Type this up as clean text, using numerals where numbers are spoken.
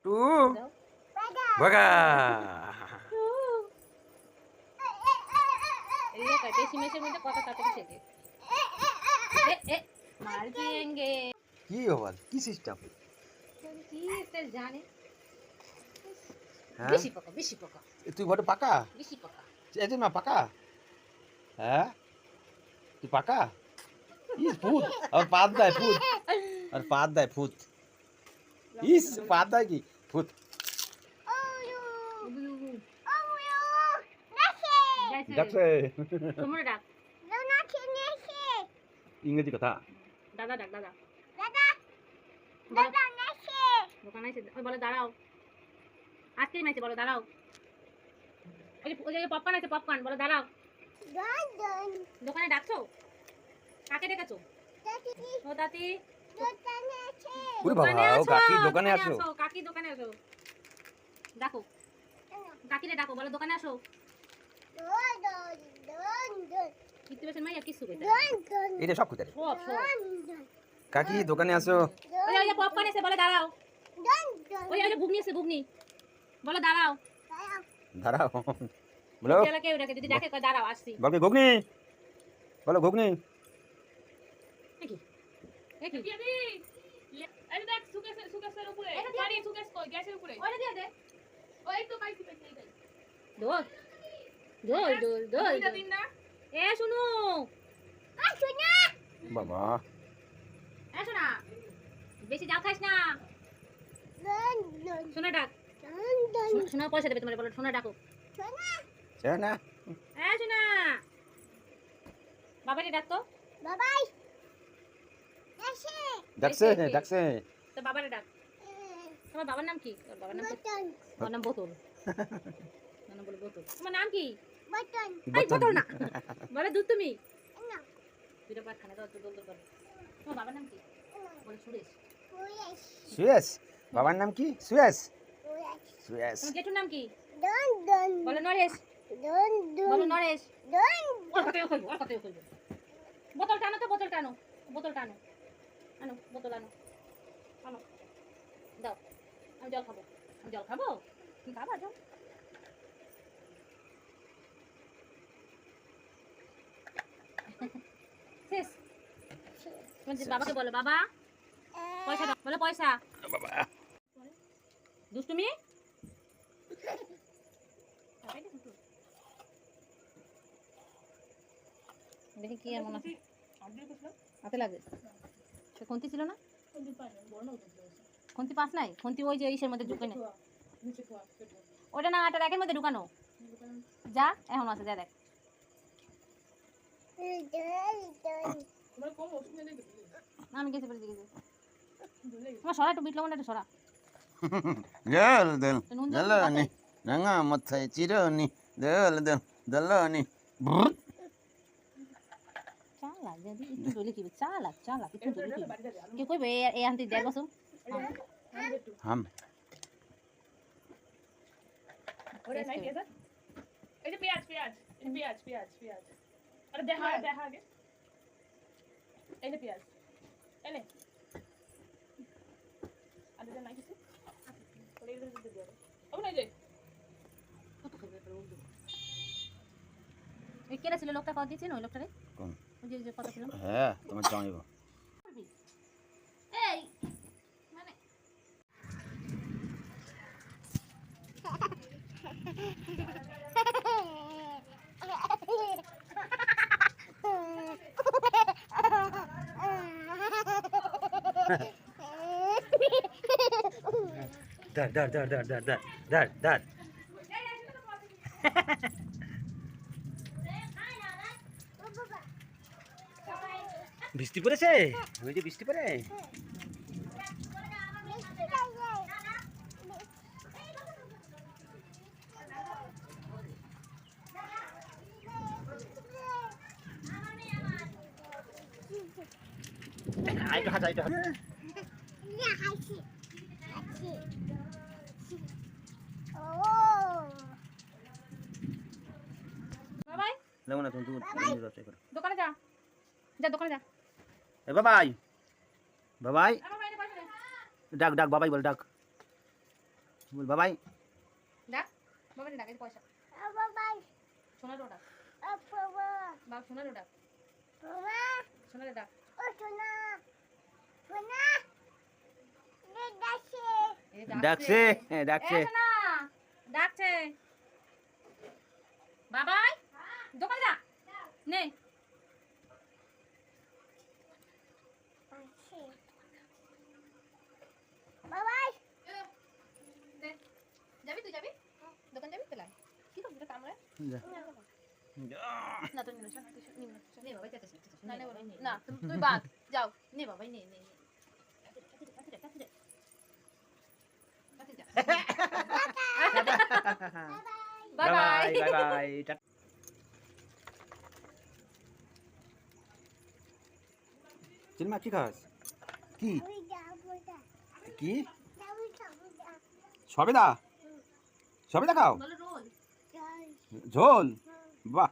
Two বাগা এই যে বেশি মেশের মধ্যে কথা তাড়াতাড়ি শেখে মার দিয়েঙ্গে কি আবার কি সিস্টেম কি একটা জানে হ্যাঁ বেশি পোকা তুই বড় পাকা বেশি পোকা এই যে না পাকা হ্যাঁ তুই পাকা ইস ভূত আর পাত দেয় ভূত আর পাত দেয় ভূত ইস পাত দেয় কি ভূত ডাকছে তোমরা ডাক ইংরেজি কথা দাদা ডাক দাদা দোকানে এসে ওই বলে দাঁড়াও আজকেই মাইছে বলো দাঁড়াও ওই যে পপকর্ন আছে পপকর্ন বলো দাঁড়াও দোকানে ডাকছো কাকে ডেকেছো ও দাদি ওরে বাবা ও কাকি দোকানে আসো কাকি দোকানে আসো ডাকো কাকিরে ডাকো বলো দোকানে আসো কিতে বেশন মাইয়া কিছু কইতা এটা সব খুঁজে সব কাকি দোকানে আসো ওই যে পপকর্ন আছে বলো দাঁড়াও ওই যে ঘুগনি আছে ঘুগনি বলো দাঁড়াও দাঁড়াও বলো এলাকে ওটাকে যদি ডাকে কয় দাঁড়াও আসছি বলবে ঘুগনি বলো ঘুগনি কি দিদি এই দেখ সুকেশের উপরে গাড়ি সুকেশ কই গ্যাসের উপরে ওরে দিয়ে দে ওই তো পাইছি এই দোল দোল দোল দোল দিন না এ শুনো বাবা এ শোনা বেশি জাল খাইস না শোনা ডাক শোনা পয়সা দেবে তোমার বলো শোনা ডাকো না এ শোনা বাবারে ডাক তো ডাকছে ডাকছে তো বাবারে ডাক তোমার বাবার নাম কি তোর বাবার নাম আমার নাম বোতল নাম বলে বোতল তোমার নাম কি বোতল না বলে দুধ তুমি দুটো পাট খানা দাও তো দোল দোল করে তোমার বাবার নাম কি বলে সুরেশ সুয়েস বাবার নাম কি সুয়েস সুয়েস তোমার জেঠুর নাম কি বলে নরেশ বলো নরেশ ওর কথাও কইবো বোতল টানো তো বোতল টানো আনো বোতল আনো দাও আমি জল খাবো কি খাবা জল শেষ বাবাকে বলো বাবা পয়সা দাও বলো পয়সা বাবা দুষ্টুমি দেখি কি এমন আছে হাতে লাগে সে খুন্তি ছিল না খুন্তি পাস নাই খুন্তি ওই যে ইসের মধ্যে ঢুকে নেই ওটা না আটার একের মধ্যে ঢুকানো যা এখন আছে যা দেখ আমি গেছি পরে দেখেছি তোমার সরা একটু বিট লবণ একটু সরা জল দল দলনি রাঙা মাথায় চিরনি দল দল দলনি চালাক যদি একটু ডলে কি চালাক একটু ডলে কি কে কইবে এই আনতে দেড় বছর হাম ওরে নাই পেঁয়াজ এই যে পেঁয়াজ আরে দেখা আগে এই যে পেঁয়াজ এনে আরে যে নাই কিছু ওরে এর মধ্যে দিয়ে দাও ও নাই যে কত খাবে এই কেরা ছিল লোকটা কত দিয়েছেন ওই লোকটারে কোন ওই যে কত ছিল হ্যাঁ তোমার জানিব এই মানে দাঁড় বৃষ্টি পড়েছে ওই যে বৃষ্টি পড়ে আইটো হাত বাবাই লেমন না তুমি দোকানে যা দোকানে যা এ বাবাই বাবাই আমার বাইরে বসে ডাক বাবাই বল ডাক বল বাবাই। ডাক বাবা ডাক এই পয়সা সোনারও ডাক বাবা সোনারও ডাক সোনারে ডাক এই ডাকছে হ্যাঁ, ডাকছে। এই সোনা ডাকছে বাবাই দোকানে যা নে দে। যাবি তুই যাবি দোকান যাবি পেলাম কি করবি তোর কামড়ে যা। না তুই নিয়ে শোন নে বাবাই যাচ্ছে না নে বাবাই নে না তুই বাদ যাও নে বাবাই নে নে বাই বাই বাই বাই। চিলমা কি খাস? কি কি সবেদা? সবেদা খাও? বলো রোল ঝোল? বাহ